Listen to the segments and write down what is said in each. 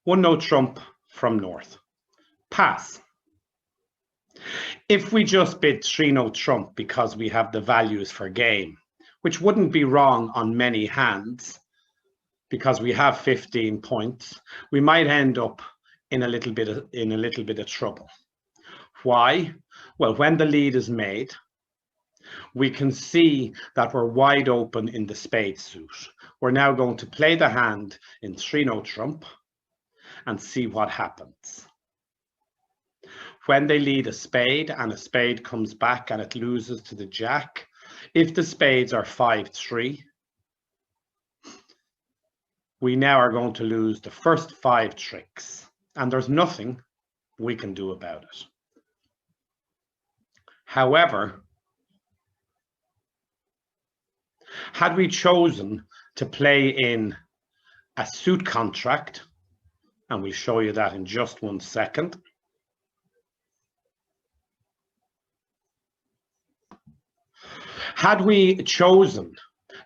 One no trump from north. Pass. If we just bid 3 no trump because we have the values for game, which wouldn't be wrong on many hands, because we have 15 points, we might end up in a little bit of trouble. Why? Well, when the lead is made, we can see that we're wide open in the spade suit. We're now going to play the hand in 3 no trump and see what happens. When they lead a spade and a spade comes back and it loses to the jack, if the spades are 5-3, we now are going to lose the first 5 tricks, and there's nothing we can do about it. However, had we chosen to play in a suit contract, and we'll show you that in just 1 second, had we chosen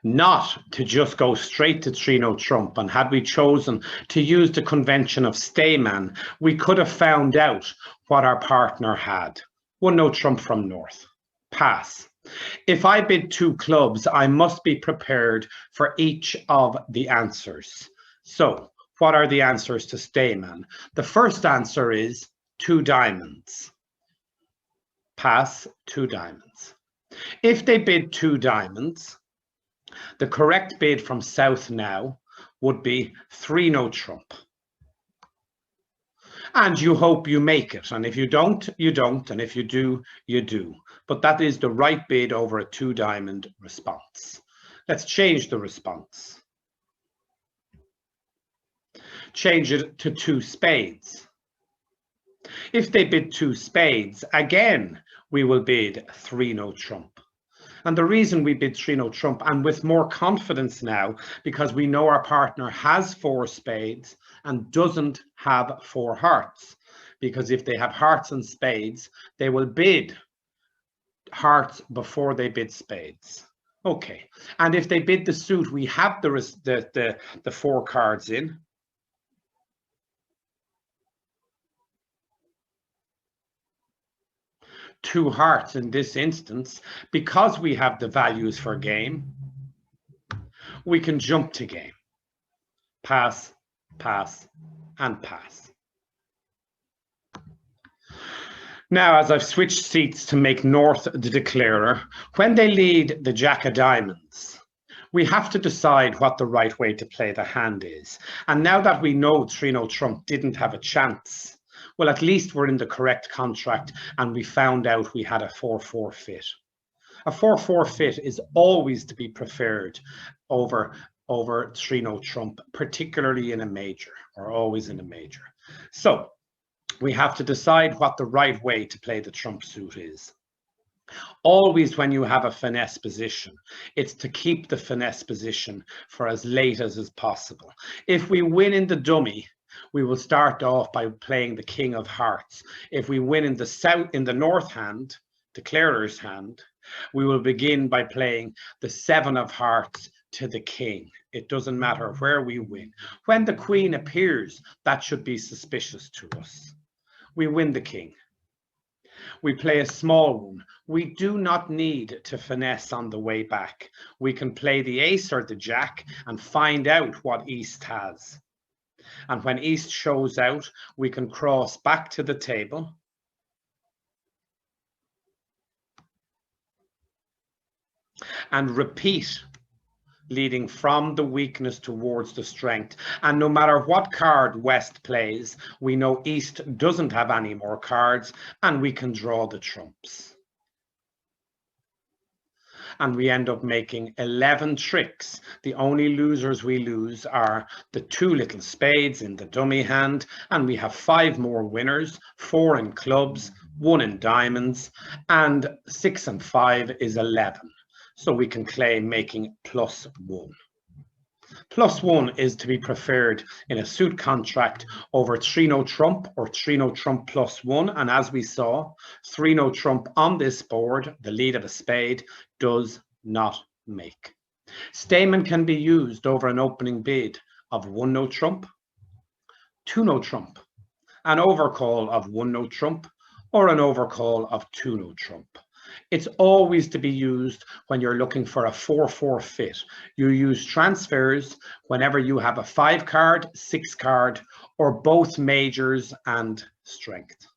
not to just go straight to 3 no trump, and had we chosen to use the convention of Stayman, we could have found out what our partner had. 1 no trump from north. Pass. If I bid 2 clubs, I must be prepared for each of the answers. So, what are the answers to Stayman? The first answer is 2 diamonds. Pass, 2 diamonds. If they bid 2 diamonds, the correct bid from south now would be 3 no trump. And you hope you make it. And if you don't, you don't. And if you do, you do. But that is the right bid over a 2 diamond response. Let's change the response. Change it to 2 spades. If they bid 2 spades, again, we will bid 3 no trump. And the reason we bid 3 no trump, and with more confidence now, because we know our partner has 4 spades and doesn't have 4 hearts. Because if they have hearts and spades, they will bid hearts before they bid spades. Okay, and if they bid the suit, we have the 4 cards in. Two hearts in this instance, because we have the values for game, we can jump to game. Pass, pass, and pass. Now, as I've switched seats to make north the declarer, when they lead the jack of diamonds, we have to decide what the right way to play the hand is. And now that we know 3 no trump didn't have a chance, well, at least we're in the correct contract and we found out we had a 4-4 fit. A 4-4 fit is always to be preferred over 3 no trump, particularly in a major, or always in a major. So we have to decide what the right way to play the trump suit is. Always when you have a finesse position, it's to keep the finesse position for as late as possible. If we win in the dummy, we will start off by playing the king of hearts. If we win in the north hand, declarer's hand, we will begin by playing the 7 of hearts to the king. It doesn't matter where we win. When the queen appears, that should be suspicious to us. We win the king. We play a small one. We do not need to finesse on the way back. We can play the ace or the jack and find out what East has. And when East shows out, we can cross back to the table. And repeat, leading from the weakness towards the strength. And no matter what card West plays, we know East doesn't have any more cards and we can draw the trumps. And we end up making 11 tricks. The only losers we lose are the 2 little spades in the dummy hand, and we have 5 more winners, 4 in clubs, 1 in diamonds, and 6 and 5 is 11. So we can claim making +1. +1 is to be preferred in a suit contract over 3 no trump or 3 no trump +1. And as we saw, 3 no trump on this board, the lead of a spade, does not make. Stayman can be used over an opening bid of 1 no trump, 2-note trump, an overcall of 1-note trump, or an overcall of 2-note trump. It's always to be used when you're looking for a 4-4 fit. You use transfers whenever you have a 5 card, 6 card, or both majors and strength.